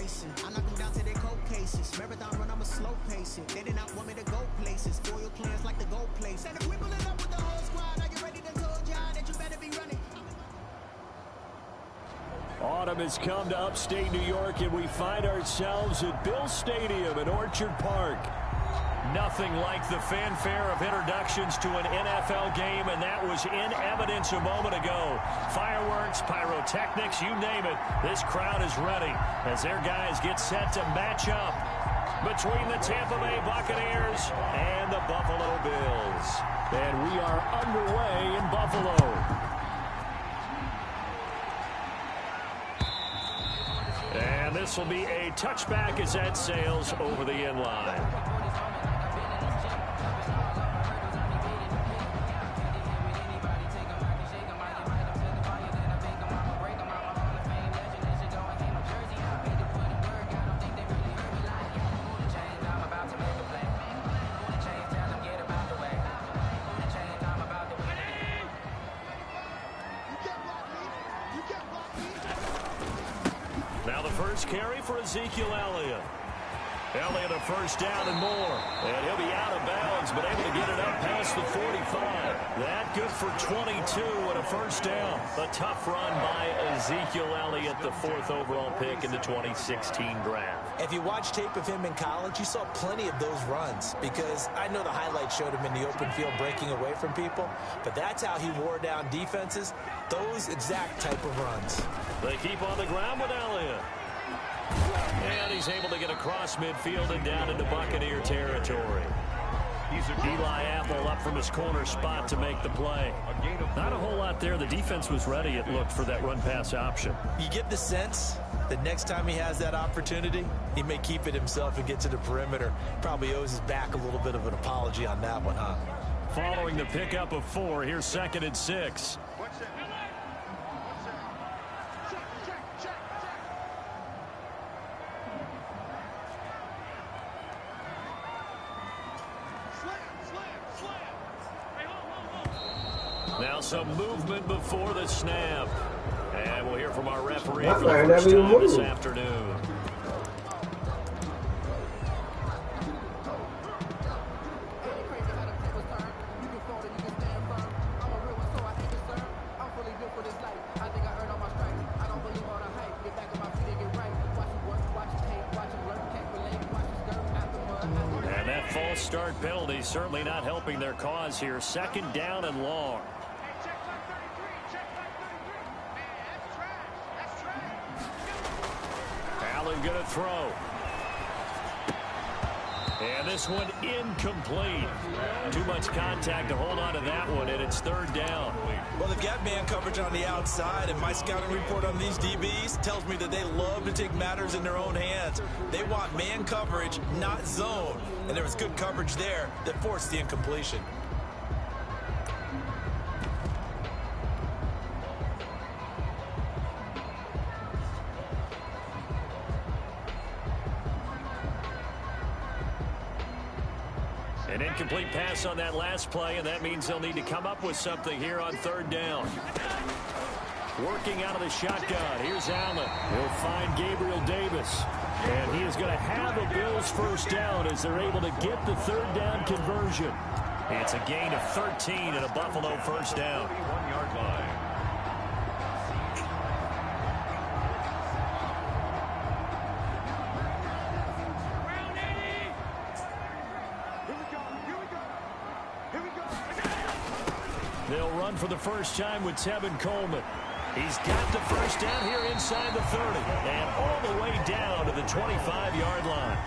racing. I knock them down to their cold cases. Marathon run, I'm a slow pace it. They did not want me to go places. Foil clears like the gold place. And if we pulling up with the whole squad, are you ready to told y'all that you better be running? Autumn has come to upstate New York, and we find ourselves at Bill Stadium in Orchard Park. Nothing like the fanfare of introductions to an NFL game, and that was in evidence a moment ago. Fireworks, pyrotechnics, you name it. This crowd is ready as their guys get set to match up between the Tampa Bay Buccaneers and the Buffalo Bills. And we are underway in Buffalo. And this will be a touchback as that sails over the end line. First carry for Ezekiel Elliott. Elliott a first down and more. And he'll be out of bounds, but able to get it up past the 45. That good for 22 and a first down. A tough run by Ezekiel Elliott, the 4th overall pick in the 2016 draft. If you watch tape of him in college, you saw plenty of those runs, because I know the highlights showed him in the open field breaking away from people, but that's how he wore down defenses, those exact type of runs. They keep on the ground with Elliott. And he's able to get across midfield and down into Buccaneer territory. Eli Apple up from his corner spot to make the play. Not a whole lot there. The defense was ready, it looked, for that run-pass option. You get the sense that next time he has that opportunity, he may keep it himself and get to the perimeter. Probably owes his back a little bit of an apology on that one, huh? Following the pickup of 4, here's 2nd and 6. Now some movement before the snap. And we'll hear from our referee for the first time this afternoon. And that false start penalty certainly not helping their cause here. 2nd down and long. Going to throw. And this one incomplete. Too much contact to hold on to that one, and it's 3rd down. Well, they've got man coverage on the outside, and my scouting report on these DBs tells me that they love to take matters in their own hands. They want man coverage, not zone. And there was good coverage there that forced the incompletion. An incomplete pass on that last play, and that means they'll need to come up with something here on 3rd down. Working out of the shotgun. Here's Allen. He'll find Gabriel Davis. And he is going to have a Bills first down as they're able to get the 3rd down conversion. It's a gain of 13 and a Buffalo first down. 1-yard line. They'll run for the first time with Tevin Coleman. He's got the first down here inside the 30 and all the way down to the 25-yard line.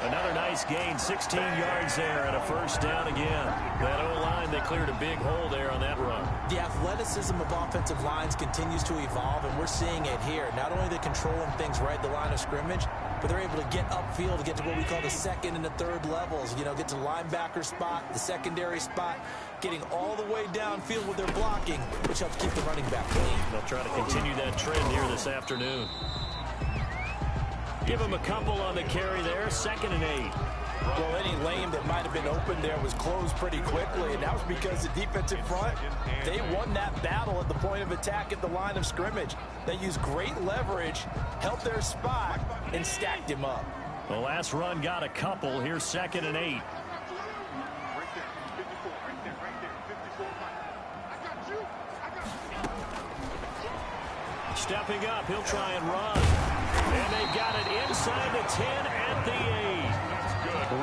Another nice gain, 16 yards there and a first down again. That O-line, they cleared a big hole there on that run. The athleticism of offensive lines continues to evolve, and we're seeing it here. Not only are they controlling things right at the line of scrimmage, but they're able to get upfield to get to what we call the 2nd and the 3rd levels. You know, get to the linebacker spot, the secondary spot, getting all the way downfield with their blocking, which helps keep the running back clean. They'll try to continue that trend here this afternoon. Give him a couple on the carry there. 2nd and 8. Well, any lane that might have been open there was closed pretty quickly, and that was because the defensive front, they won that battle at the point of attack at the line of scrimmage. They used great leverage, held their spot, and stacked him up. The last run got a couple. Here's 2nd and 8. Stepping up, he'll try and run. And they got it inside the 10 at the 8.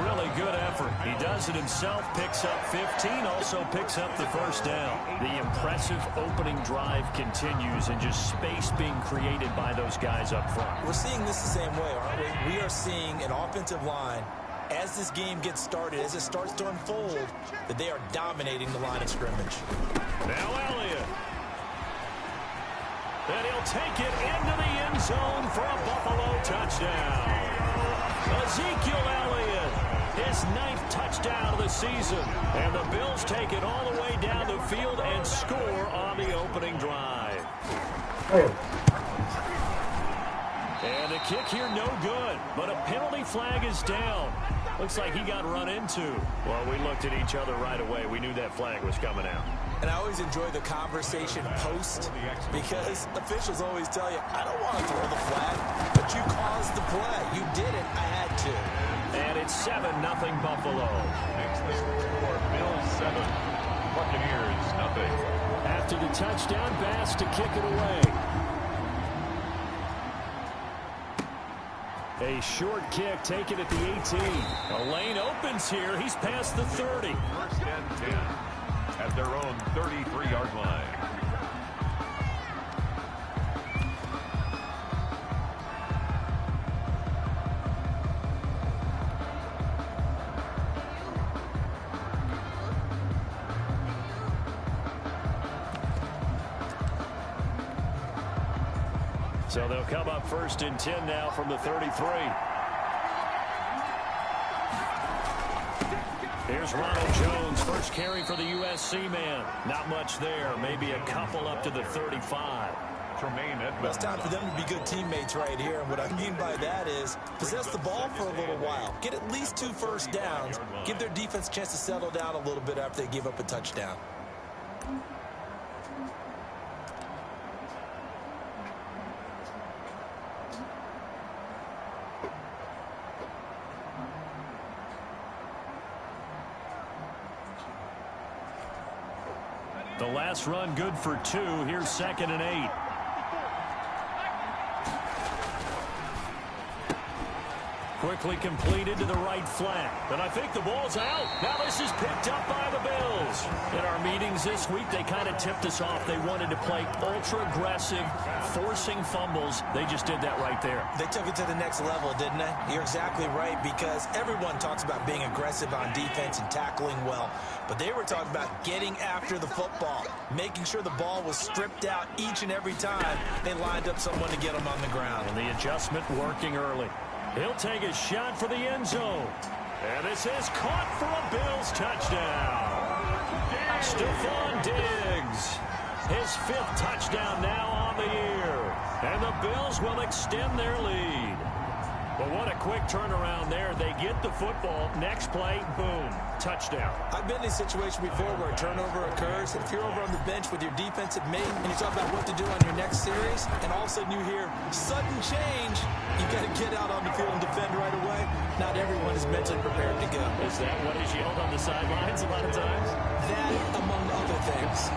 Really good effort. He does it himself, picks up 15, also picks up the first down. The impressive opening drive continues, and just space being created by those guys up front. We're seeing this the same way, aren't we? We are seeing an offensive line, as this game gets started, as it starts to unfold, that they are dominating the line of scrimmage. Now Elliott. And he'll take it into the end zone for a Buffalo touchdown. Ezekiel Elliott, his 9th touchdown of the season. And the Bills take it all the way down the field and score on the opening drive. And the kick here no good, but a penalty flag is down. Looks like he got run into. Well, we looked at each other right away. We knew that flag was coming out. And I always enjoy the conversation post, because officials always tell you, I don't want to throw the flag, but you caused the play. You did it. I had to. And it's 7-0 Buffalo. Makes the score Bills 7, Buccaneers nothing. After the touchdown, Bass to kick it away. A short kick taken at the 18. A lane opens here. He's past the 30. 1st and 10 at their own 33-yard line. So they'll come up 1st and 10 now from the 33. Here's Ronald Jones, first carry for the USC man. Not much there, maybe a couple up to the 35. Tremaine Edmonds. Well, it's time for them to be good teammates right here. And what I mean by that is possess the ball for a little while. Get at least 2 first downs. Give their defense a chance to settle down a little bit after they give up a touchdown. The last run good for 2. Here's 2nd and 8. Quickly completed to the right flat. And I think the ball's out. Now this is picked up by the Bills. In our meetings this week, they kind of tipped us off. They wanted to play ultra-aggressive, forcing fumbles. They just did that right there. They took it to the next level, didn't they? You're exactly right, because everyone talks about being aggressive on defense and tackling well. But they were talking about getting after the football, making sure the ball was stripped out each and every time they lined up someone to get them on the ground. And the adjustment working early. He'll take a shot for the end zone. And this is caught for a Bills touchdown. Stephon Diggs. His 5th touchdown now on the year. And the Bills will extend their lead. But what a quick turnaround there. They get the football. Next play, boom, touchdown. I've been in a situation before where a turnover occurs. And if you're over on the bench with your defensive mate and you talk about what to do on your next series, and all of a sudden you hear sudden change, you've got to get out on the field and defend right away. Not everyone is mentally prepared to go. Is that what is yelled on the sidelines a lot of times? That, among other things.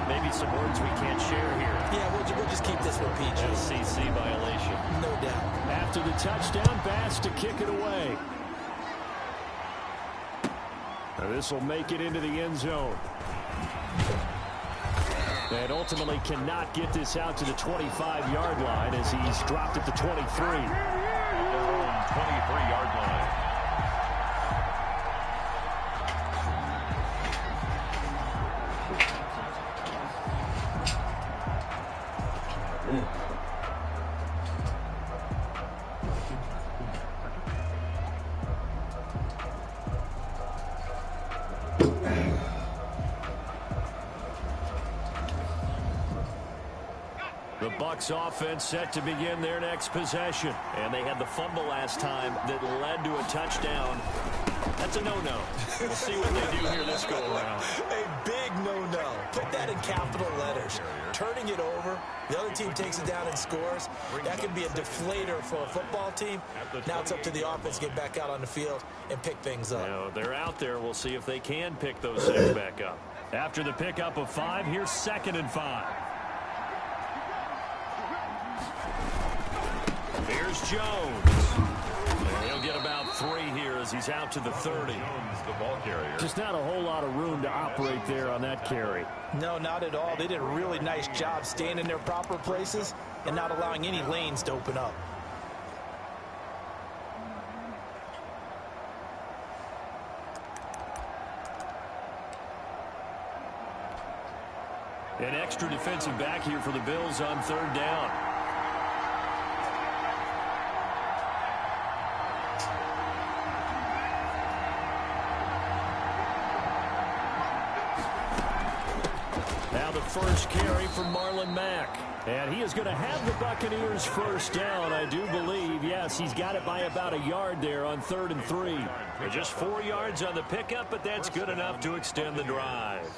Maybe some words we can't share here. Yeah, we'll just keep this one PG. SEC violation. No doubt. After the touchdown, Bass to kick it away. Now this will make it into the end zone. And ultimately cannot get this out to the 25-yard line as he's dropped at the 23. At their own 23-yard line. The Bucs offense set to begin their next possession. And they had the fumble last time that led to a touchdown. That's a no-no. We'll see what they do here this go-around. A big no-no. Put that in capital letters. Turning it over, the other team takes it down and scores. That can be a deflator for a football team. Now it's up to the offense to get back out on the field and pick things up. Now, they're out there. We'll see if they can pick those things back up. After the pickup of 5, here's 2nd and 5. Here's Jones. And he'll get about 3 here as he's out to the 30. The ball carrier. Just not a whole lot of room to operate there on that carry. No, not at all. They did a really nice job staying in their proper places and not allowing any lanes to open up. An extra defensive back here for the Bills on 3rd down. Now the first carry from Marlon Mack. And he is going to have the Buccaneers first down, I do believe. Yes, he's got it by about a yard there on 3rd and 3. Just 4 yards on the pickup, but that's good enough to extend the drive.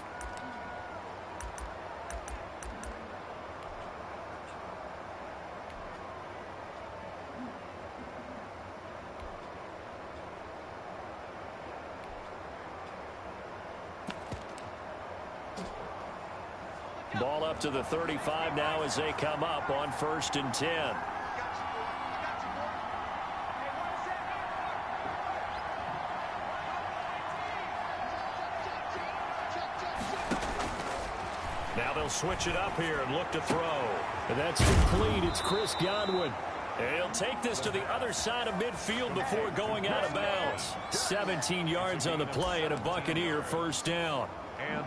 Ball up to the 35 now as they come up on 1st and 10. Now they'll switch it up here and look to throw. And that's complete. It's Chris Godwin. And he'll take this to the other side of midfield before going out of bounds. 17 yards on the play and a Buccaneer first down.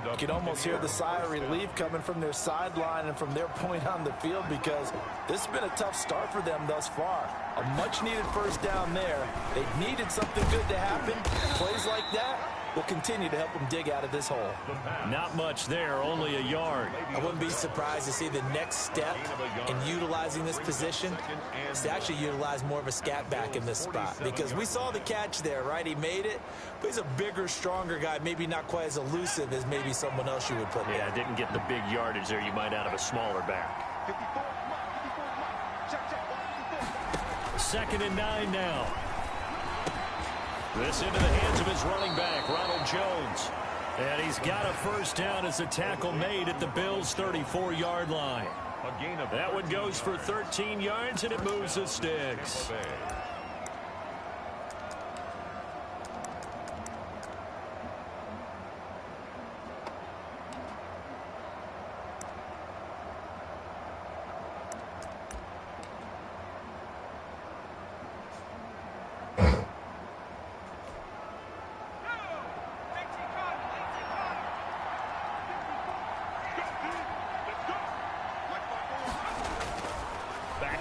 You can almost hear the sigh of relief coming from their sideline and from their point on the field because this has been a tough start for them thus far. A much-needed first down there. They needed something good to happen. Plays like that will continue to help them dig out of this hole. Not much there, only a yard. I wouldn't be surprised to see the next step in utilizing this position is to actually utilize more of a scat back in this spot because we saw the catch there, right? He made it, but he's a bigger, stronger guy, maybe not quite as elusive as maybe someone else you would put there. Yeah, didn't get the big yardage there you might out of a smaller back. 2nd and 9 now. This into the hands of his running back, Ronald Jones. And he's got a first down as a tackle made at the Bills' 34-yard line. That one goes for 13 yards, and it moves the sticks.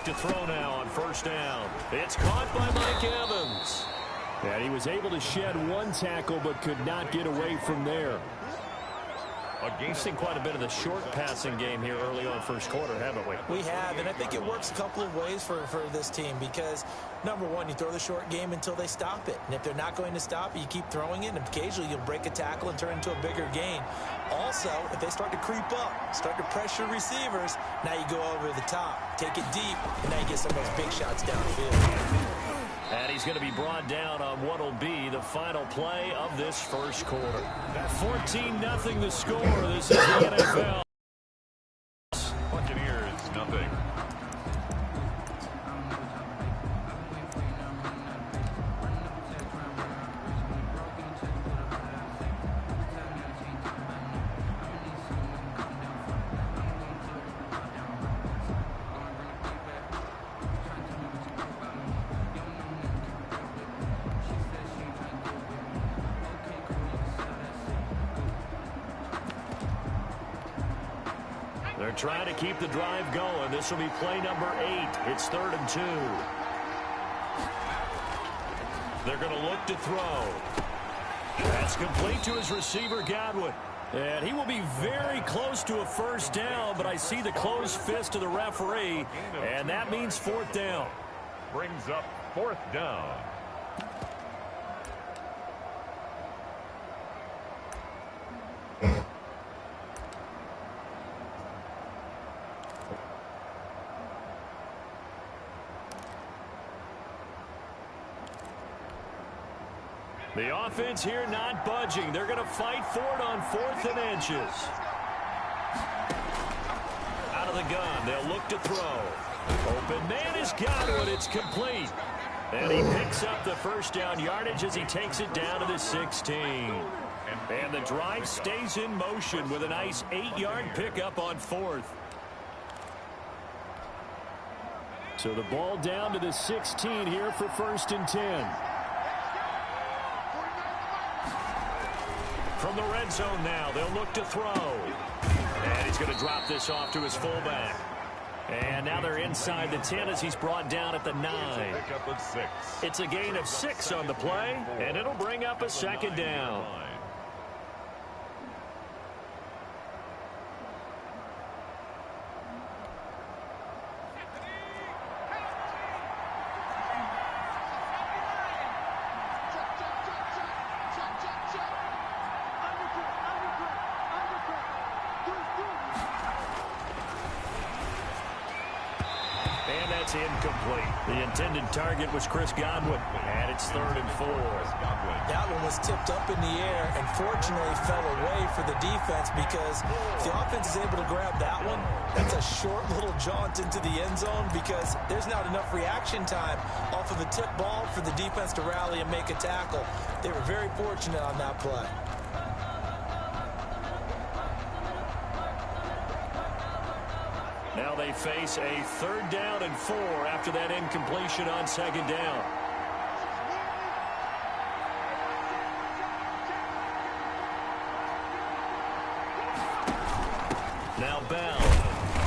To throw now on first down. It's caught by Mike Evans. And he was able to shed 1 tackle but could not get away from there. We've seen quite a bit of the short passing game here early on first quarter, haven't we? We have, and I think it works a couple of ways for this team because, number one, you throw the short game until they stop it. And if they're not going to stop it, you keep throwing it, and occasionally you'll break a tackle and turn into a bigger gain. Also, if they start to creep up, start to pressure receivers, now you go over the top, take it deep, and now you get some of those big shots downfield. And he's going to be brought down on what will be the final play of this first quarter. 14-0 the score. This is the NFL. Buccaneers, nothing. They're trying to keep the drive going. This will be play number 8. It's 3rd and 2. They're going to look to throw. That's complete to his receiver, Godwin. And he will be very close to a first down, but I see the closed fist of the referee, and that means fourth down. Brings up fourth down. The offense here not budging. They're going to fight for it on 4th and inches. Out of the gun, they'll look to throw. Open man has got it. It's complete. And he picks up the first down yardage as he takes it down to the 16. And the drive stays in motion with a nice 8-yard pickup on 4th. So the ball down to the 16 here for 1st and 10. From the red zone now, they'll look to throw. And he's going to drop this off to his fullback. And now they're inside the 10 as he's brought down at the 9. Pick up of 6. It's a gain of 6 on the play, and it'll bring up a second down. Incomplete. The intended target was Chris Godwin, and it's 3rd and 4. That one was tipped up in the air and fortunately fell away for the defense, because if the offense is able to grab that one, that's a short little jaunt into the end zone, because there's not enough reaction time off of a tip ball for the defense to rally and make a tackle. They were very fortunate on that play. Now they face a 3rd down and 4 after that incompletion on 2nd down. Now Bell.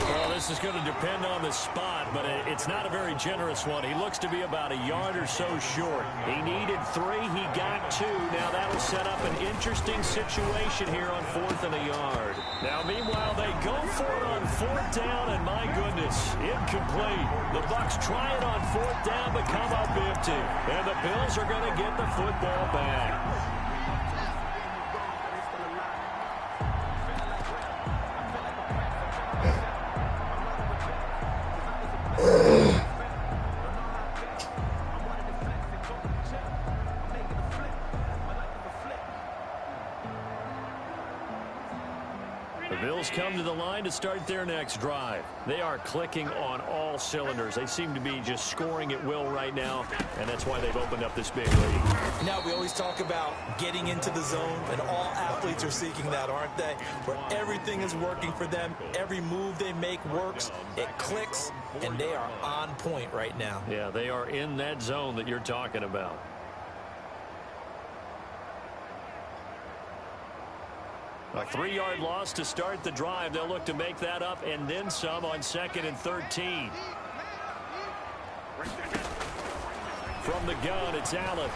Well, this is going to depend on the spot, but it's not a very generous one. He looks to be about a yard or so short. He needed 3. He got 2. Now that'll set up an interesting situation here on 4th and a yard. Now, meanwhile, they go for it on 4th down, and my goodness, incomplete. The Bucs try it on 4th down, but come up empty. And the Bills are going to get the football back. Come to the line to start their next drive. They are clicking on all cylinders. They seem to be just scoring at will right now, and that's why they've opened up this big lead. Now, we always talk about getting into the zone, and all athletes are seeking that, aren't they? Where everything is working for them. Every move they make works. It clicks, and they are on point right now. Yeah, they are in that zone that you're talking about. A 3-yard loss to start the drive. They'll look to make that up and then some on 2nd and 13. From the gun, it's Allen.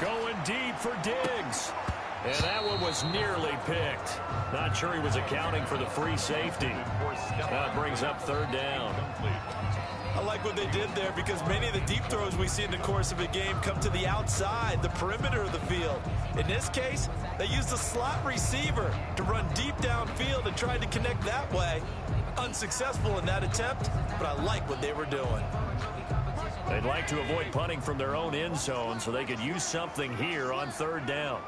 Going deep for Diggs. And that one was nearly picked. Not sure he was accounting for the free safety. That brings up 3rd down. I like what they did there, because many of the deep throws we see in the course of a game come to the outside, the perimeter of the field. In this case, they used a slot receiver to run deep downfield and tried to connect that way. Unsuccessful in that attempt, but I like what they were doing. They'd like to avoid punting from their own end zone so they could use something here on 3rd down.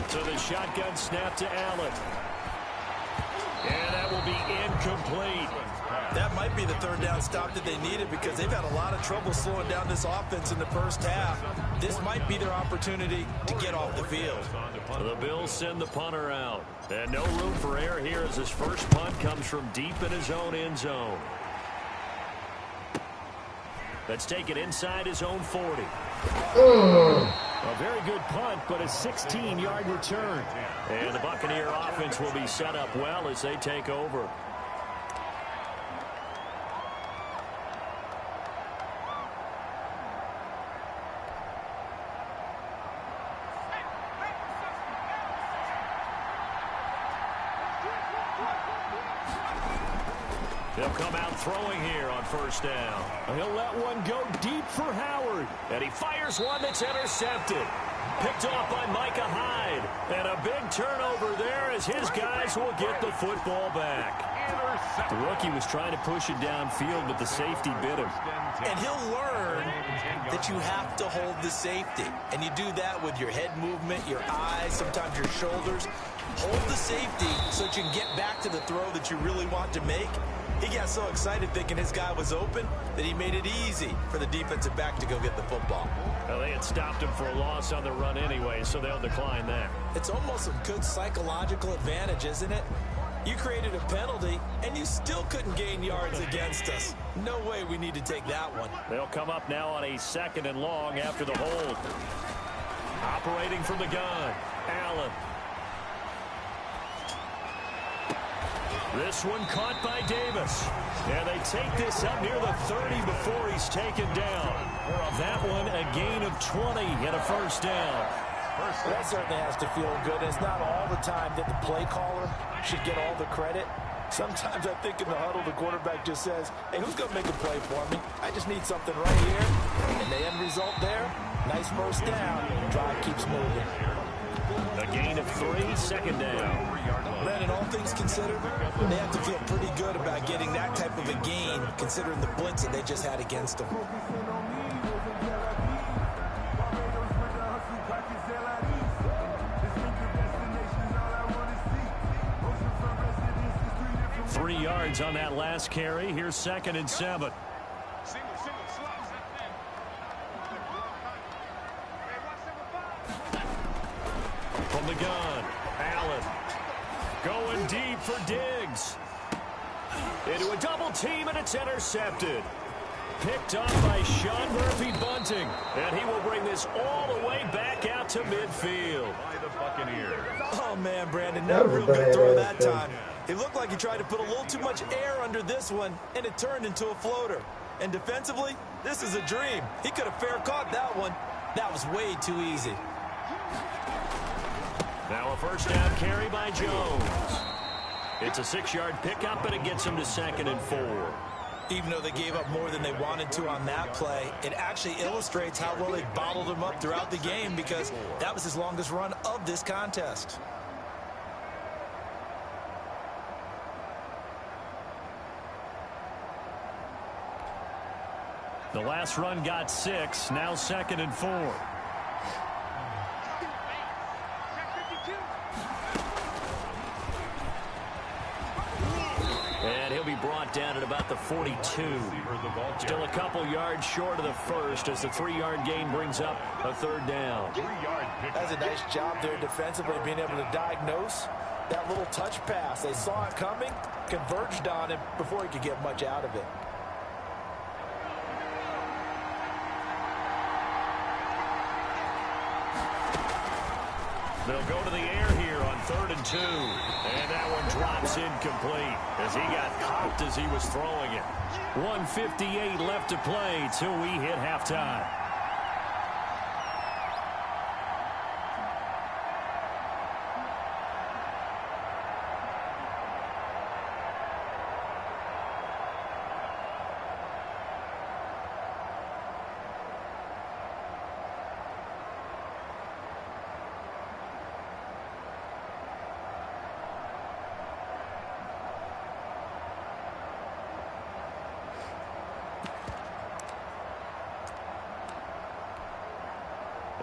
So the shotgun snap to Allen. And that will be incomplete. That might be the 3rd down stop that they needed, because they've had a lot of trouble slowing down this offense in the first half. This might be their opportunity to get off the field. The Bills send the punter out. And no room for error here as his first punt comes from deep in his own end zone. Let's take it inside his own 40. A very good punt, but a 16-yard return. And the Buccaneer offense will be set up well as they take over. They'll come out throwing here on first down. He'll let one go deep for Howard. And he fires one that's intercepted. Picked off by Micah Hyde. And a big turnover there as his guys will get the football back. The rookie was trying to push it downfield, but the safety bit him. And he'll learn that you have to hold the safety. And you do that with your head movement, your eyes, sometimes your shoulders. Hold the safety so that you can get back to the throw that you really want to make. He got so excited thinking his guy was open that he made it easy for the defensive back to go get the football. Well, they had stopped him for a loss on the run anyway, so they'll decline that. It's almost a good psychological advantage, isn't it? You created a penalty, and you still couldn't gain yards against us. No way we need to take that one. They'll come up now on a 2nd and long after the hold. Operating from the gun, Allen. This one caught by Davis. And they take this up near the 30 before he's taken down. That one a gain of 20 and a first down. That certainly has to feel good. It's not all the time that the play caller should get all the credit. Sometimes I think in the huddle, the quarterback just says, hey, who's going to make a play for me? I just need something right here. And the end result there, nice first down. Drive keeps moving. A gain of 3, 2nd down. Brandon, all things considered, they have to feel pretty good about getting that type of a gain, considering the blitz that they just had against them. Three yards on that last carry. Here's 2nd and 7. From the gun, Allen. Going deep for Diggs. Into a double team, and it's intercepted. Picked up by Sean Murphy-Bunting. And he will bring this all the way back out to midfield. By the Buccaneers. Oh, man, Brandon, not a real good throw that time. It looked like he tried to put a little too much air under this one, and it turned into a floater. And defensively, this is a dream. He could have fair caught that one. That was way too easy. Now a first down carry by Jones. It's a 6-yard pickup, and it gets him to 2nd and 4. Even though they gave up more than they wanted to on that play, it actually illustrates how well they bottled him up throughout the game, because that was his longest run of this contest. The last run got 6, now 2nd and 4. And he'll be brought down at about the 42. Still a couple yards short of the first as the 3-yard gain brings up a 3rd down. That's a nice job there defensively, being able to diagnose that little touch pass. They saw it coming, converged on it before he could get much out of it. They'll go to the air here on 3rd and 2. And that one drops incomplete as he got popped as he was throwing it. 1:58 left to play till we hit halftime.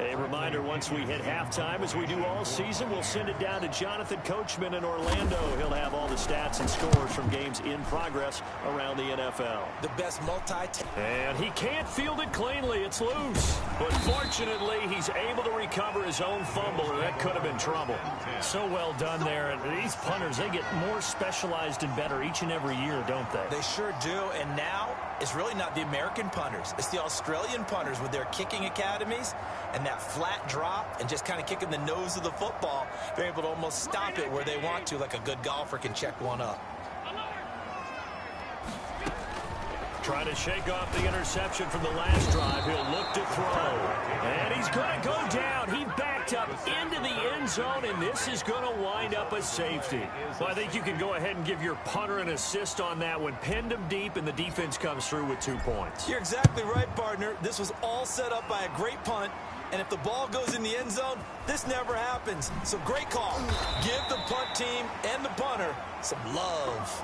A reminder, once we hit halftime, as we do all season, we'll send it down to Jonathan Coachman in Orlando. He'll have all the stats and scores from games in progress around the NFL. The best And he can't field it cleanly. It's loose. But fortunately, he's able to recover his own fumble, or that could have been trouble. So well done there. And these punters, they get more specialized and better each and every year, don't they? They sure do. And now, it's really not the American punters. It's the Australian punters with their kicking academies and that flat drop and just kind of kicking the nose of the football. They're able to almost stop it where they want to, like a good golfer can check one up. Trying to shake off the interception from the last drive. He'll look to throw. And he's going to go down. He backed up into the end zone, and this is going to wind up a safety. Well, I think you can go ahead and give your punter an assist on that one. Pinned him deep, and the defense comes through with 2 points. You're exactly right, partner. This was all set up by a great punt, and if the ball goes in the end zone, this never happens. So great call. Give the punt team and the punter some love.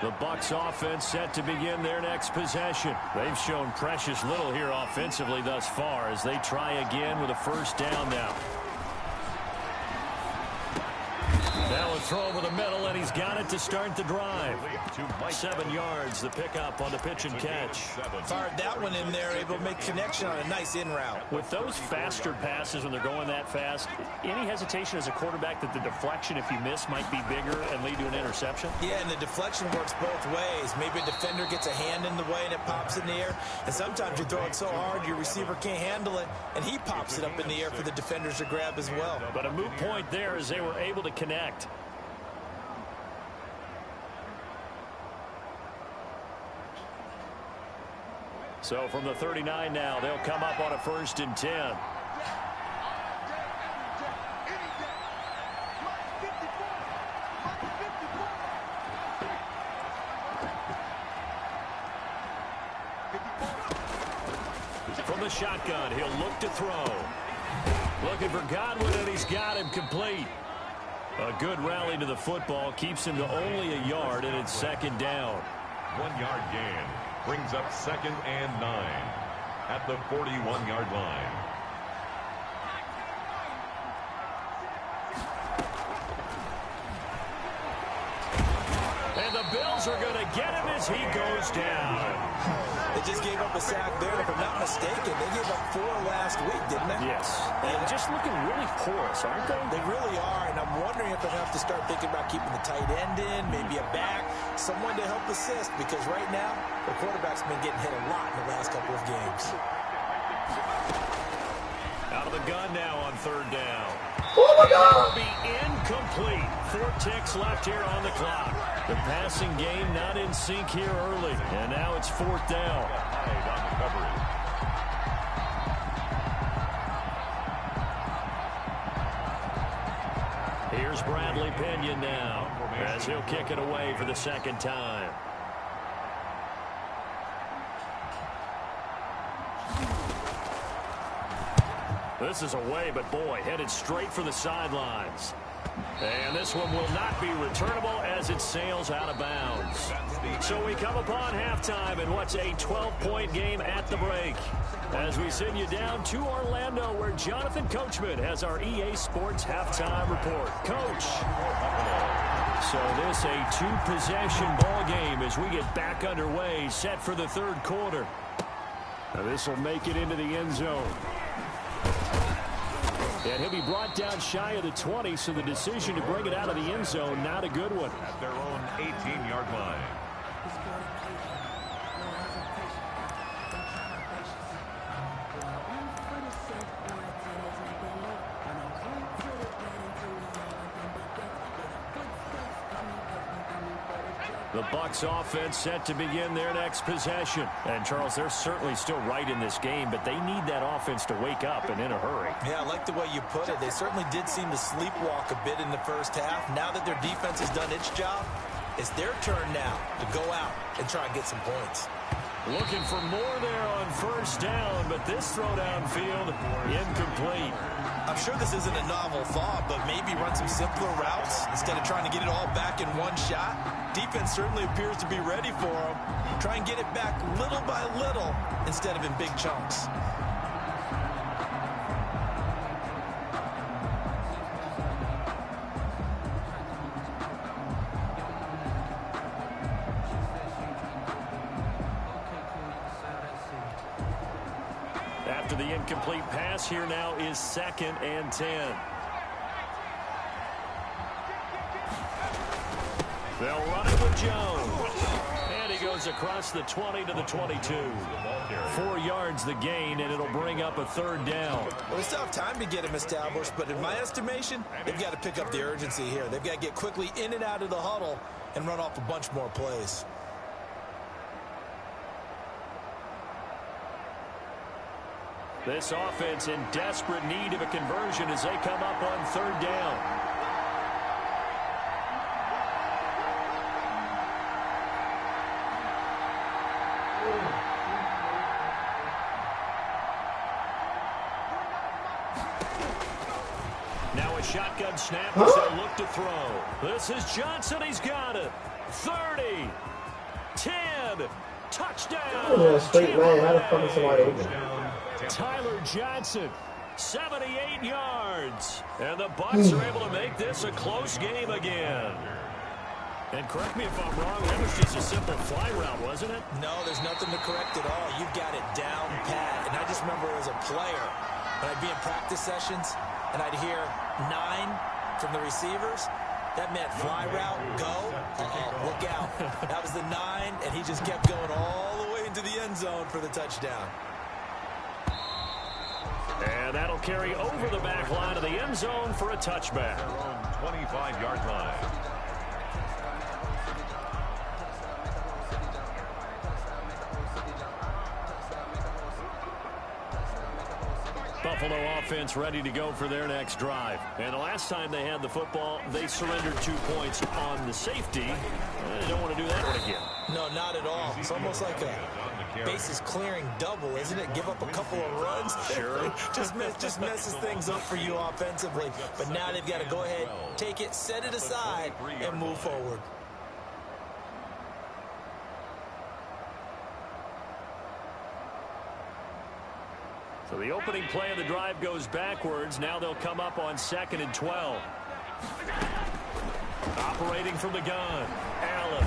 The Bucs offense set to begin their next possession. They've shown precious little here offensively thus far as they try again with a first down now. Now a throw over the middle, and he's got it to start the drive. 7 yards, the pickup on the pitch and catch. Fired that one in there, able to make connection on a nice in route. With those faster passes when they're going that fast, any hesitation as a quarterback that the deflection, if you miss, might be bigger and lead to an interception? Yeah, and the deflection works both ways. Maybe a defender gets a hand in the way and it pops in the air. And sometimes you throw it so hard your receiver can't handle it, and he pops it up in the air for the defenders to grab as well. But a moot point there as they were able to connect. So from the 39 now, they'll come up on a 1st and 10. From the shotgun, he'll look to throw. Looking for Godwin, and he's got him complete. A good rally to the football keeps him to only a yard, and it's 2nd down. 1 yard gain. Brings up 2nd and 9 at the 41-yard line. And the Bills are going to get him as he goes down. They just gave up a sack there, and if I'm not mistaken, they gave up 4 last week, didn't they? Yes. And just looking really porous, aren't they? They really are, and I'm wondering if they'll have to start thinking about keeping the tight end in, maybe a back, someone to help assist, because right now, the quarterback's been getting hit a lot in the last couple of games. Out of the gun now on 3rd down. Oh, my God! It will be incomplete. 4 ticks left here on the clock. The passing game not in sync here early, and now it's 4th down. Here's Bradley Pinion now as he'll kick it away for the 2nd time. This is away, but boy, headed straight for the sidelines. And this one will not be returnable as it sails out of bounds. So we come upon halftime in what's a 12-point game at the break. As we send you down to Orlando, where Jonathan Coachman has our EA Sports halftime report. Coach. So this a 2-possession ball game as we get back underway, set for the 3rd quarter. Now this will make it into the end zone. And he'll be brought down shy of the 20, so the decision to bring it out of the end zone, not a good one. At their own 18-yard line. The Bucs offense set to begin their next possession. And, Charles, they're certainly still right in this game, but they need that offense to wake up and in a hurry. Yeah, I like the way you put it. They certainly did seem to sleepwalk a bit in the first half. Now that their defense has done its job, it's their turn now to go out and try and get some points. Looking for more there on 1st down, but this throw downfield incomplete. I'm sure this isn't a novel thought, but maybe run some simpler routes instead of trying to get it all back in one shot. Defense certainly appears to be ready for them. Try and get it back little by little instead of in big chunks. After the incomplete pass, here now is 2nd and 10. They'll run it with Jones. And he goes goes across the 20 to the 22. 4 yards the gain, and it'll bring up a third down. Well, they still have time to get him established, but in my estimation, they've got to pick up the urgency here. They've got to get quickly in and out of the huddle and run off a bunch more plays. This offense in desperate need of a conversion as they come up on third down. Now a shotgun snap as they look to throw. This is Johnson. He's got it. 30, 10, touchdown. Oh, straight line. How the fuck is somebody open? Tyler Johnson, 78 yards. And the Bucs are able to make this a close game again. And correct me if I'm wrong, that was just a simple fly route, wasn't it? No, there's nothing to correct at all. You've got it down pat. And I just remember as a player, when I'd be in practice sessions, and I'd hear 9 from the receivers, that meant fly route, go, look out. That was the 9, and he just kept going all the way into the end zone for the touchdown. And that'll carry over the back line of the end zone for a touchback. Their own 25-yard line. Buffalo offense ready to go for their next drive. And the last time they had the football, they surrendered 2 points on the safety. They don't want to do that one again. No, not at all. It's almost like a bases clearing double, isn't it? Give up a couple of runs. Sure. just messes things up for you offensively. But now they've got to go ahead, take it, set it aside, and move forward. So the opening play of the drive goes backwards. Now they'll come up on 2nd and 12. Operating from the gun, Allen.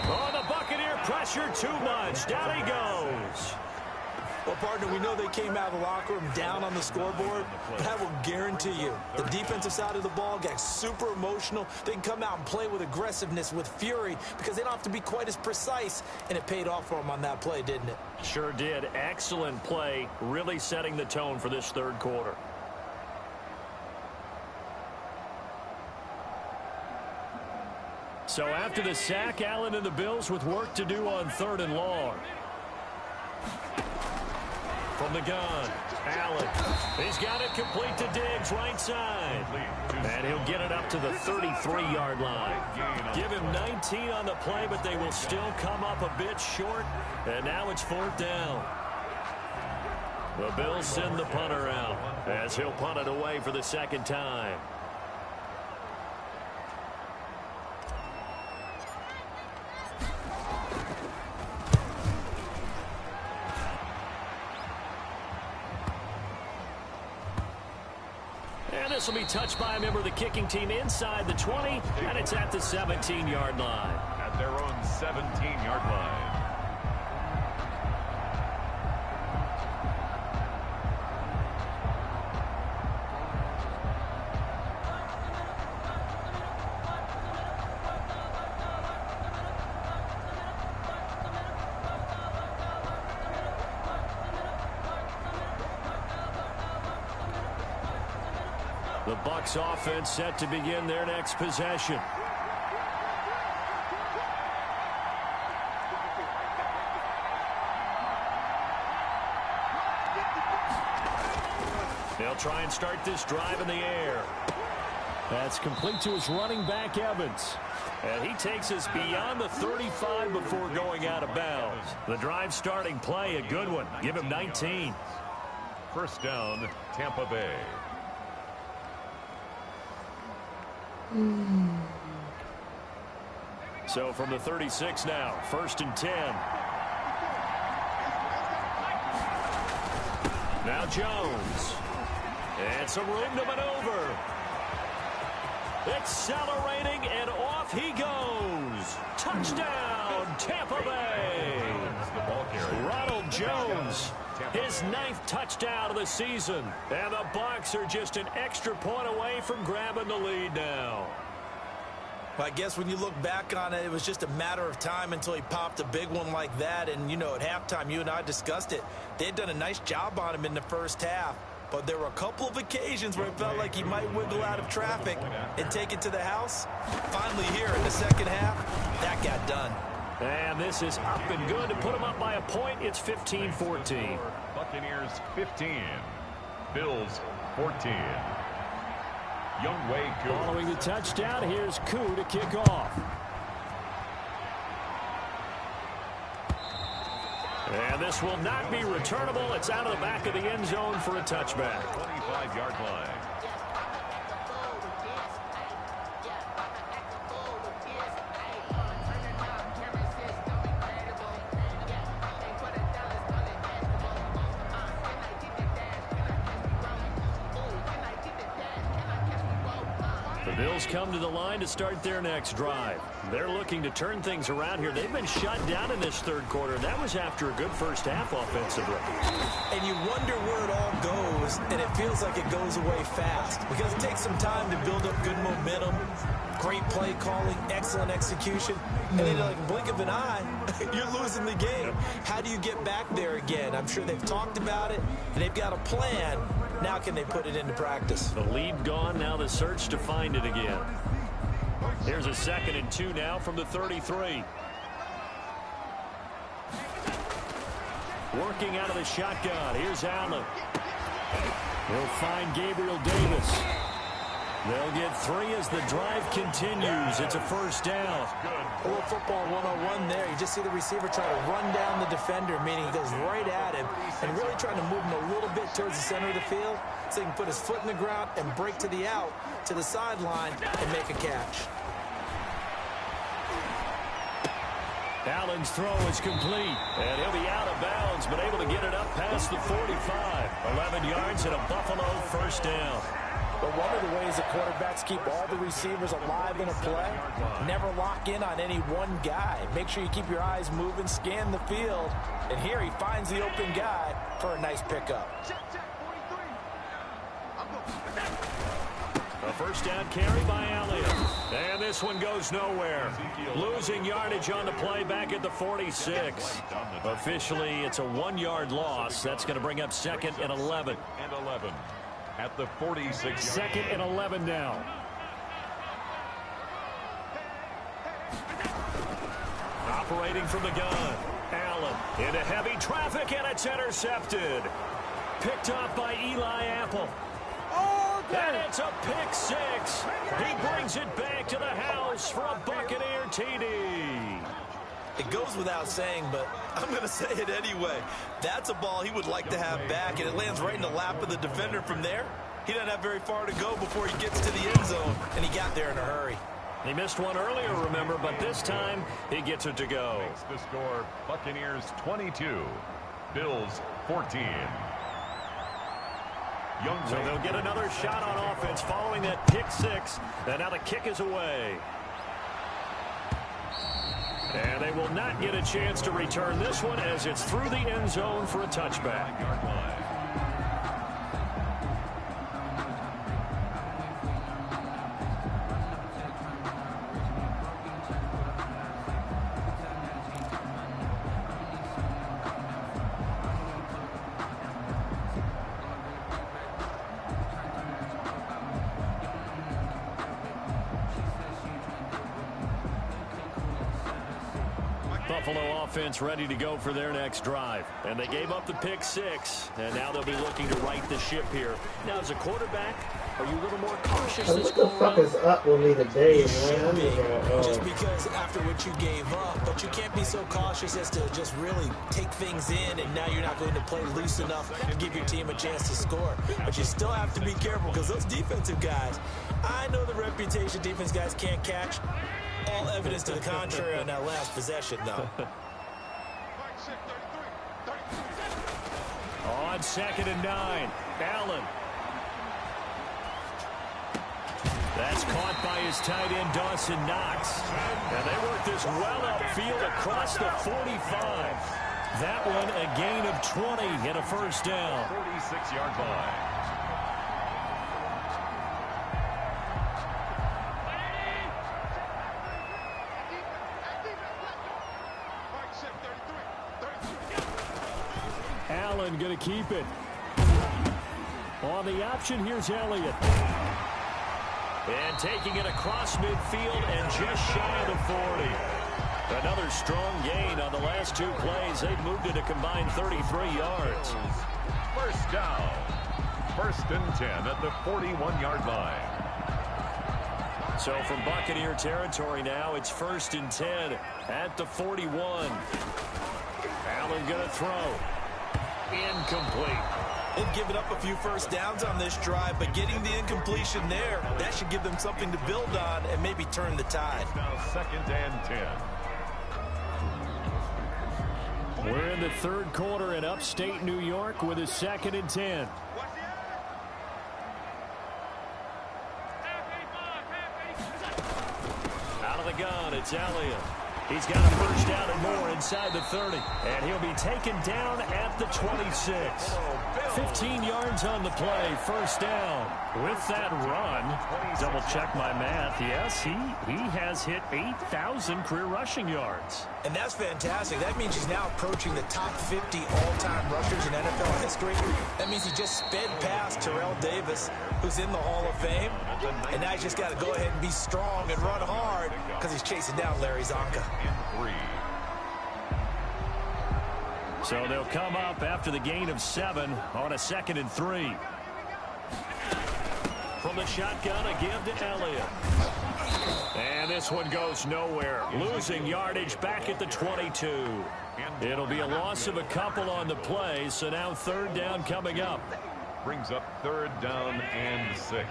Oh, the Buccaneer pressure too much. Down he goes. Well, partner, we know they came out of the locker room down on the scoreboard, but I will guarantee you the defensive side of the ball got super emotional. They can come out and play with aggressiveness, with fury, because they don't have to be quite as precise, and it paid off for them on that play, didn't it? Sure did. Excellent play, really setting the tone for this third quarter. So after the sack, Allen and the Bills with work to do on 3rd and long. From the gun, Allen. He's got it complete to Diggs, right side. And he'll get it up to the 33-yard line. Give him 19 on the play, but they will still come up a bit short. And now it's 4th down. The Bills send the punter out as he'll punt it away for the 2nd time. This will be touched by a member of the kicking team inside the 20, and it's at the 17-yard line. At their own 17-yard line. The Bucs offense set to begin their next possession. They'll try and start this drive in the air. That's complete to his running back, Evans. And he takes us beyond the 35 before going out of bounds. The drive starting play, a good one. Give him 19. First down, Tampa Bay. So from the 36 now, 1st and 10. Now Jones. And some room to maneuver. Accelerating, and off he goes. Touchdown, Tampa Bay. Ronald Jones, his 9th touchdown of the season. And the Bucs are just an extra point away from grabbing the lead now. Well, I guess when you look back on it, it was just a matter of time until he popped a big one like that. And, you know, at halftime, you and I discussed it. They had done a nice job on him in the first half. But there were a couple of occasions where it felt like he might wiggle out of traffic and take it to the house. Finally here in the second half, that got done. And this is up and good to put him up by a point. It's 15-14. Buccaneers 15. Bills 14. Younghoe Koo. Following the touchdown, here's Koo to kick off. And this will not be returnable. It's out of the back of the end zone for a touchback. 25-yard line. The Bills come to the line to start their next drive. They're looking to turn things around here. They've been shut down in this third quarter. That was after a good first half offensively. And you wonder where it all goes, and it feels like it goes away fast because it takes some time to build up good momentum, great play calling, excellent execution, and then like a blink of an eye, you're losing the game. How do you get back there again? I'm sure they've talked about it, and they've got a plan. Now can they put it into practice? The lead gone, now the search to find it again. Here's a 2nd and 2 now from the 33. Working out of the shotgun. Here's Allen. He'll find Gabriel Davis. They'll get 3 as the drive continues. It's a first down. A little football 101 there. You just see the receiver try to run down the defender, meaning he goes right at him and really trying to move him a little bit towards the center of the field so he can put his foot in the ground and break to the out, to the sideline, and make a catch. Allen's throw is complete, and he'll be out of bounds, but able to get it up past the 45. 11 yards and a Buffalo first down. But one of the ways that quarterbacks keep all the receivers alive in a play, never lock in on any one guy. Make sure you keep your eyes moving, scan the field, and here he finds the open guy for a nice pickup. A first down carry by Elliott. And this one goes nowhere. Losing yardage on the play back at the 46. Officially, it's a 1-yard loss. That's going to bring up 2nd and 11. And 11 at the 46. 2nd and 11 now. Operating from the gun. Allen into heavy traffic, and it's intercepted. Picked off by Eli Apple. And it's a pick 6. He brings it back to the house for a Buccaneer TD. It goes without saying, but I'm going to say it anyway. That's a ball he would like to have back, and it lands right in the lap of the defender from there. He doesn't have very far to go before he gets to the end zone, and he got there in a hurry. He missed one earlier, remember, but this time he gets it to go. Makes the score Buccaneers 22, Bills 14. So they'll get another shot on offense following that pick 6. And now the kick is away. And they will not get a chance to return this one as it's through the end zone for a touchback. Buffalo offense ready to go for their next drive. And they gave up the pick 6. And now they'll be looking to right the ship here. Now, as a quarterback, are you a little more cautious this go around? What the fuck is up with me today, man? Just because after what you gave up, but you can't be so cautious as to just really take things in, and now you're not going to play loose enough to give your team a chance to score. But you still have to be careful because those defensive guys, I know the reputation defense guys can't catch. All evidence to the contrary on that last possession, though. On 2nd and 9, Allen. That's caught by his tight end, Dawson Knox. And they work this well upfield across the 45. That one a gain of 20 and a first down. 46-yard line. Allen going to keep it. On the option, here's Elliott. And taking it across midfield and just shy of the 40. Another strong gain on the last 2 plays. They've moved it a combined 33 yards. First down. 1st and 10 at the 41-yard line. So from Buccaneer territory now, it's 1st and 10 at the 41. Allen going to throw. Incomplete. They've given up a few first downs on this drive, but getting the incompletion there, that should give them something to build on and maybe turn the tide. Now 2nd and 10. We're in the 3rd quarter in upstate New York with a 2nd and 10. Out of the gun, it's Elliott. He's got a first down and more inside the 30. And he'll be taken down at the 26. 15 yards on the play, first down. With that run, double check my math. Yes, he has hit 8,000 career rushing yards. And that's fantastic. That means he's now approaching the top 50 all-time rushers in NFL history. That means he just sped past Terrell Davis, who's in the Hall of Fame. And now he's just got to go ahead and be strong and run hard because he's chasing down Larry Zonka. So they'll come up after the gain of 7 on a 2nd and 3. From the shotgun, a give to Elliott. And this one goes nowhere. Losing yardage back at the 22. It'll be a loss of a couple on the play, so now 3rd down coming up. Brings up 3rd down and 6.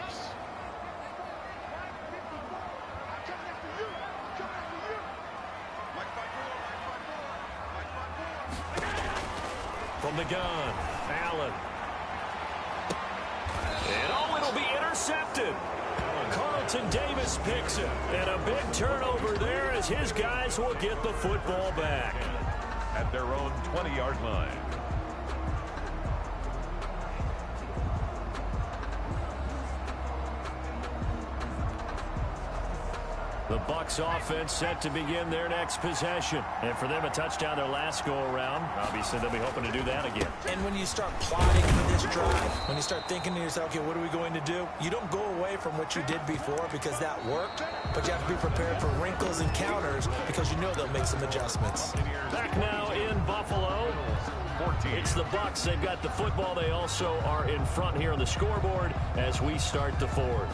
From the gun, Allen. And it'll be intercepted. Carlton Davis picks it. And a big turnover there as his guys will get the football back. At their own 20-yard line. The Bucs offense set to begin their next possession. And for them, a touchdown their last go-around. Obviously, they'll be hoping to do that again. And when you start plotting for this drive, when you start thinking to yourself, okay, what are we going to do? You don't go away from what you did before because that worked, but you have to be prepared for wrinkles and counters because you know they'll make some adjustments. Back now in Buffalo. It's the Bucs. They've got the football. They also are in front here on the scoreboard as we start the 4th.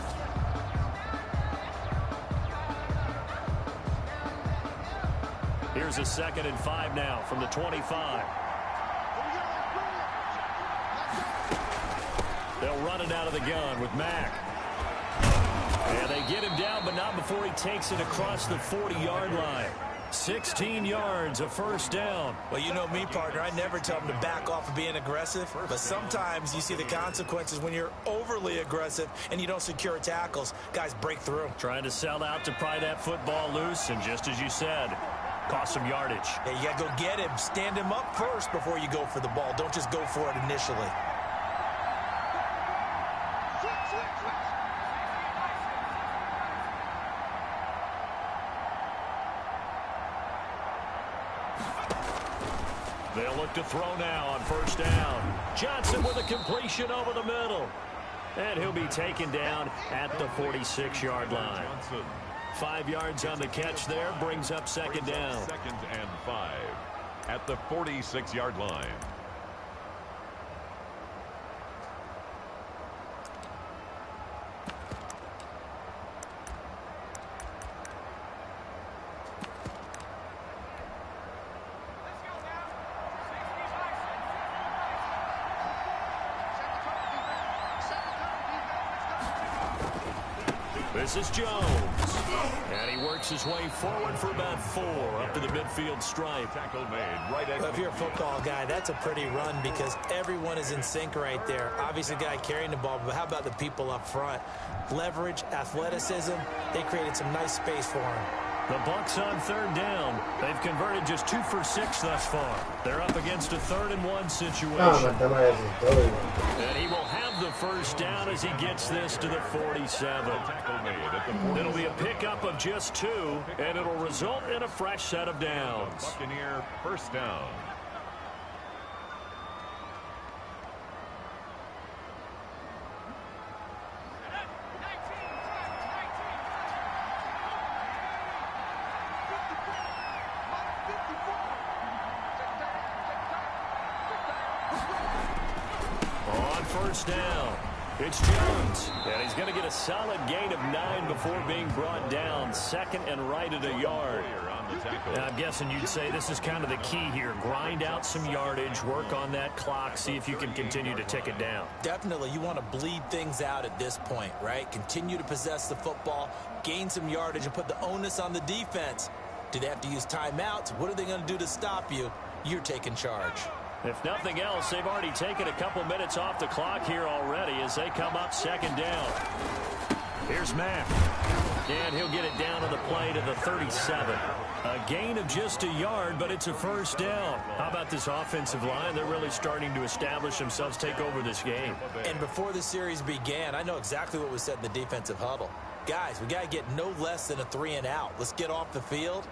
Here's a 2nd and 5 now from the 25. They'll run it out of the gun with Mack. And they get him down, but not before he takes it across the 40-yard line. 16 yards, a first down. Well, you know me, partner. I never tell them to back off of being aggressive, but sometimes you see the consequences when you're overly aggressive and you don't secure tackles. Guys break through. Trying to sell out to pry that football loose, and just as you said, cost some yardage. Yeah, you got to go get him. Stand him up first before you go for the ball. Don't just go for it initially. They'll look to throw now on first down. Johnson with a completion over the middle. And he'll be taken down at the 46-yard line. 5 yards on the catch there, brings up 2nd down. 2nd and 5 at the 46-yard line. This is Jones. And he works his way forward for about 4 up to the midfield stripe. Tackle made right at. Well, if you're a football guy, that's a pretty run because everyone is in sync right there. Obviously, the guy carrying the ball, but how about the people up front? Leverage, athleticism, they created some nice space for him. The Bucs on 3rd down. They've converted just 2 for 6 thus far. They're up against a 3rd and 1 situation. And he will have the first down as he gets this to the 47. It'll be a pickup of just 2, and it'll result in a fresh set of downs. Buccaneer first down. on first down. It's Jones, and he's going to get a solid gain of 9 before being brought down. Second and right at a yard. Now, I'm guessing you'd say this is kind of the key here. Grind out some yardage, work on that clock, see if you can continue to tick it down. Definitely, you want to bleed things out at this point, right? Continue to possess the football, gain some yardage, and put the onus on the defense. Do they have to use timeouts? What are they going to do to stop you? You're taking charge. If nothing else, they've already taken a couple minutes off the clock here already as they come up second down. Here's Mack. And he'll get it down on the play to the 37. A gain of just a yard, but it's a first down. How about this offensive line? They're really starting to establish themselves, take over this game. And before the series began, I know exactly what was said in the defensive huddle. Guys, we got to get no less than a 3-and-out. Let's get off the field.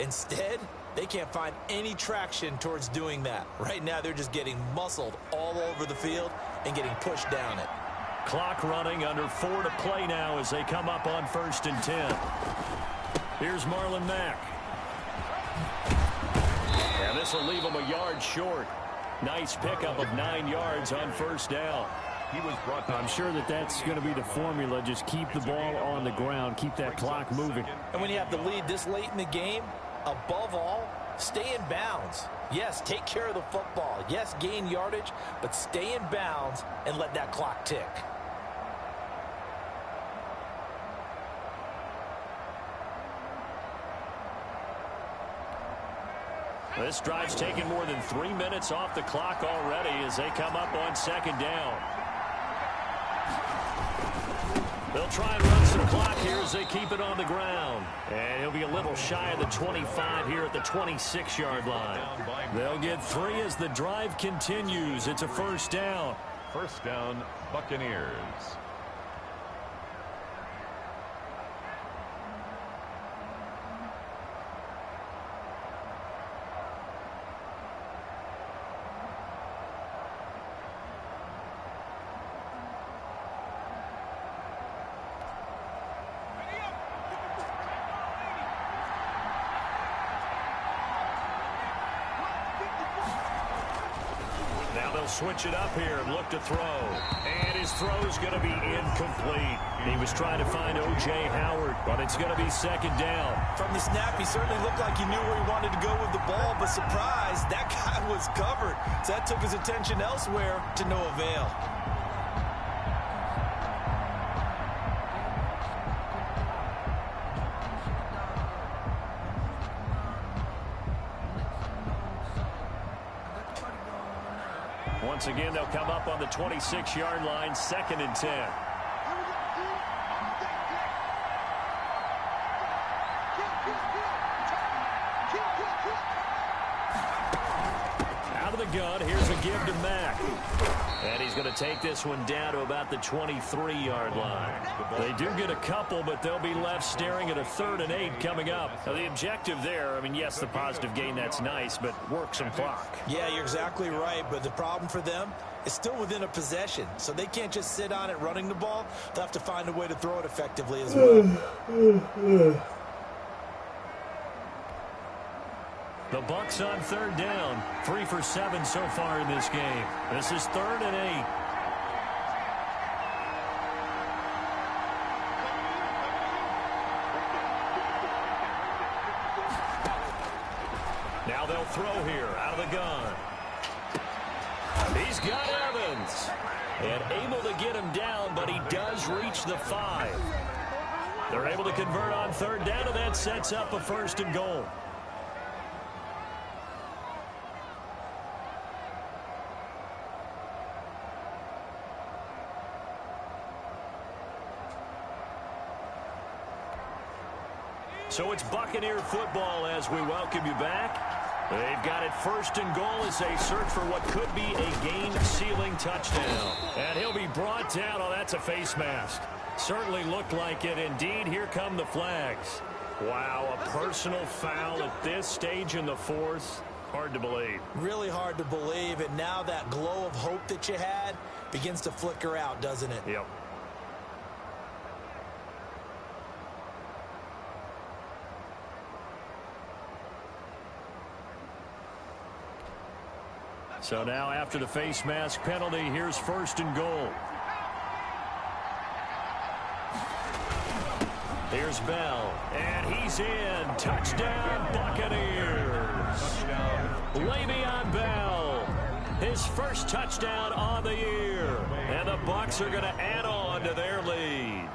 Instead, they can't find any traction towards doing that. Right now, they're just getting muscled all over the field and getting pushed down it. Clock running, under 4 to play now as they come up on 1st and 10. Here's Marlon Mack. And this will leave him a yard short. Nice pickup of 9 yards on first down. He was brought down. I'm sure that's going to be the formula. Just keep the ball on the ground, keep that clock moving. And when you have the lead this late in the game, above all, stay in bounds. Yes, take care of the football. Yes, gain yardage, but stay in bounds and let that clock tick. This drive's taken more than 3 minutes off the clock already as they come up on second down. They'll try and run some clock here as they keep it on the ground. And he'll be a little shy of the 25 here at the 26-yard line. They'll get 3 as the drive continues. It's a first down. First down, Buccaneers. Switch it up here and look to throw. And his throw's going to be incomplete. He was trying to find O.J. Howard, but it's going to be second down. From the snap, he certainly looked like he knew where he wanted to go with the ball, but surprise, that guy was covered. So that took his attention elsewhere to no avail. Once again, they'll come up on the 26-yard line, 2nd and 10. Out of the gun, here's a give to Mack. And he's going to take this one down to about the 23-yard line. They do get a couple, but they'll be left staring at a 3rd and 8 coming up. Now, the objective there, I mean, yes, the positive gain, that's nice, but work some clock. Yeah, you're exactly right, but the problem for them is still within a possession, so they can't just sit on it running the ball. They'll have to find a way to throw it effectively as well. The Bucs on 3rd down, 3 for 7 so far in this game. This is 3rd and 8. Now they'll throw here out of the gun. He's got Evans. And able to get him down, but he does reach the 5. They're able to convert on 3rd down, and that sets up a 1st and goal. So it's Buccaneer football as we welcome you back. They've got it 1st and goal as they search for what could be a game-sealing touchdown. And he'll be brought down. Oh, that's a face mask. Certainly looked like it. Indeed, here come the flags. Wow, a personal foul at this stage in the 4th. Hard to believe. Really hard to believe, and now that glow of hope that you had begins to flicker out, doesn't it? Yep. So now after the face mask penalty, here's 1st and goal. Here's Bell, and he's in. Touchdown, Buccaneers. Le'Veon Bell, his first touchdown on the year. And the Bucs are going to add on to their lead.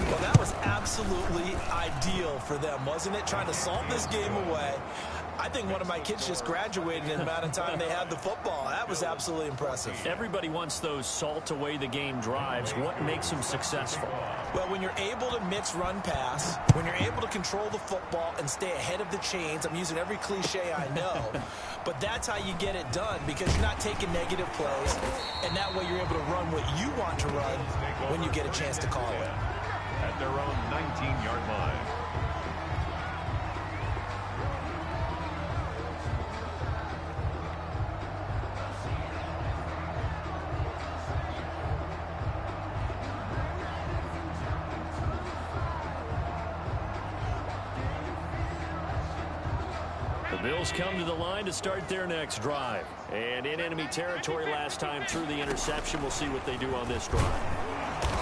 Well, that was absolutely ideal for them, wasn't it? Trying to salt this game away. I think one of my kids just graduated in the amount of time they had the football. That was absolutely impressive. Everybody wants those salt-away-the-game drives. What makes them successful? Well, when you're able to mix run-pass, when you're able to control the football and stay ahead of the chains, I'm using every cliche I know, but that's how you get it done because you're not taking negative plays, and that way you're able to run what you want to run when you get a chance to call it. At their own 19-yard line. The Bills come to the line to start their next drive. And in enemy territory last time through the interception. We'll see what they do on this drive.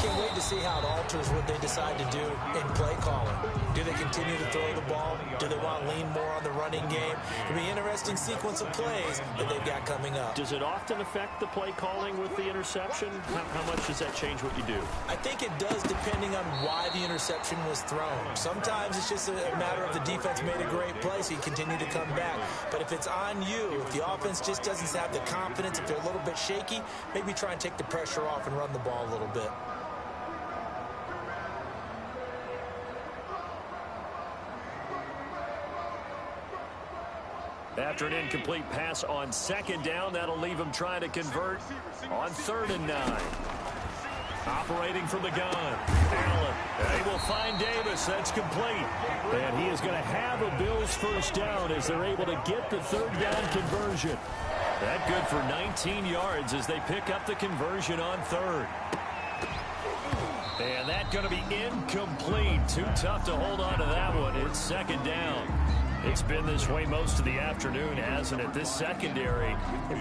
Can't wait to see how it alters what they decide to do in play calling. Do they continue to throw the ball? Do they want to lean more on the running game? It'll be an interesting sequence of plays that they've got coming up. Does it often affect the play calling with the interception? How much does that change what you do? I think it does depending on why the interception was thrown. Sometimes it's just a matter of the defense made a great play, so you continue to come back. But if it's on you, if the offense just doesn't have the confidence, if they're a little bit shaky, maybe try and take the pressure off and run the ball a little bit. After an incomplete pass on 2nd down, that'll leave him trying to convert on 3rd and 9. Operating from the gun, Allen. They will find Davis. That's complete. And he is going to have a Bills first down as they're able to get the 3rd down conversion. That good for 19 yards as they pick up the conversion on 3rd. And that's going to be incomplete. Too tough to hold on to that one. It's 2nd down. It's been this way most of the afternoon, hasn't it? This secondary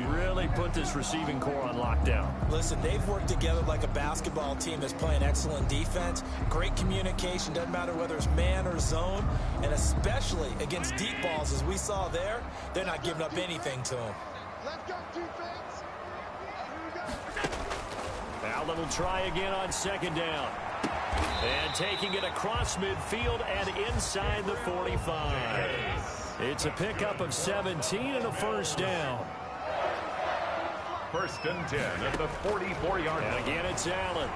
really put this receiving core on lockdown. Listen, they've worked together like a basketball team that's playing excellent defense. Great communication, doesn't matter whether it's man or zone. And especially against deep balls, as we saw there, they're not giving up anything to them. Let's go, defense. Allen will try again on 2nd down. And taking it across midfield and inside the 45. It's a pickup of 17 and a first down. 1st and 10 at the 44-yard line. And again, it's Allen.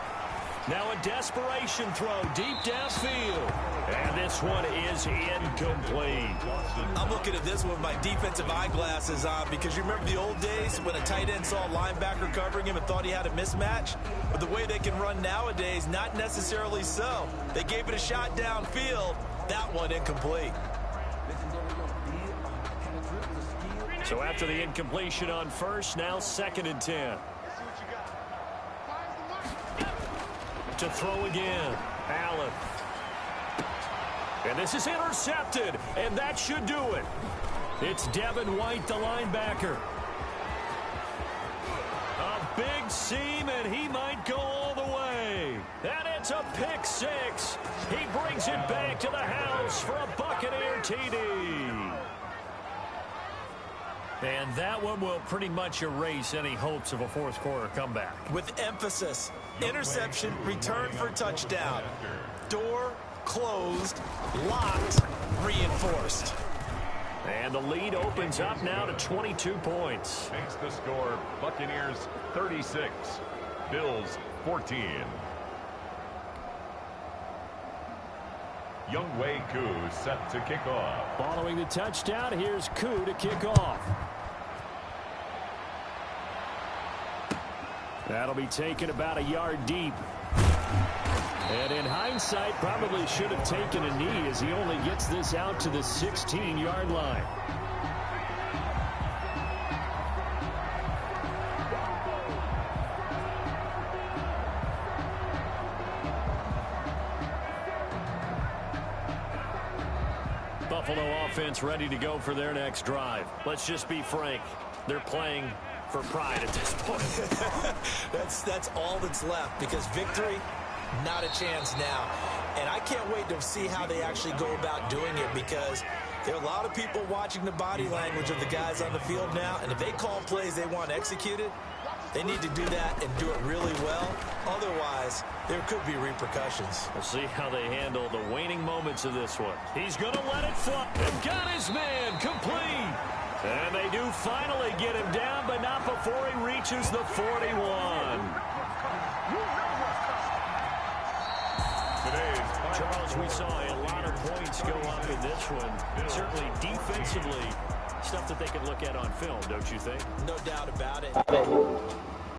Now a desperation throw deep downfield. And this one is incomplete. I'm looking at this one with my defensive eyeglasses on because you remember the old days when a tight end saw a linebacker covering him and thought he had a mismatch? But the way they can run nowadays, not necessarily so. They gave it a shot downfield. That one incomplete. So after the incompletion on 1st, now 2nd and 10. To throw again, Allen. And this is intercepted, and that should do it. It's Devin White, the linebacker. A big seam, and he might go all the way. And it's a pick 6. He brings it back to the house for a Buccaneer TD. And that one will pretty much erase any hopes of a 4th quarter comeback. With emphasis, interception, return for touchdown. Door closed, locked, reinforced. And the lead opens up now to 22 points. Makes the score Buccaneers 36, Bills 14. Younghoe Koo set to kick off. Following the touchdown, here's Koo to kick off. That'll be taken about a yard deep. And in hindsight, probably should have taken a knee as he only gets this out to the 16-yard line. Buffalo offense ready to go for their next drive. Let's just be frank. They're playing for pride at this point. That's all that's left, because victory, not a chance now. And I can't wait to see how they actually go about doing it, because there are a lot of people watching the body language of the guys on the field now, and if they call plays they want executed, they need to do that and do it really well. Otherwise, there could be repercussions. We'll see how they handle the waning moments of this one. He's going to let it fly. And got his man complete. And they do finally get him down, but not before he reaches the 41. Charles, we saw a lot of points go up in this one. Certainly defensively, stuff that they can look at on film, don't you think? No doubt about it.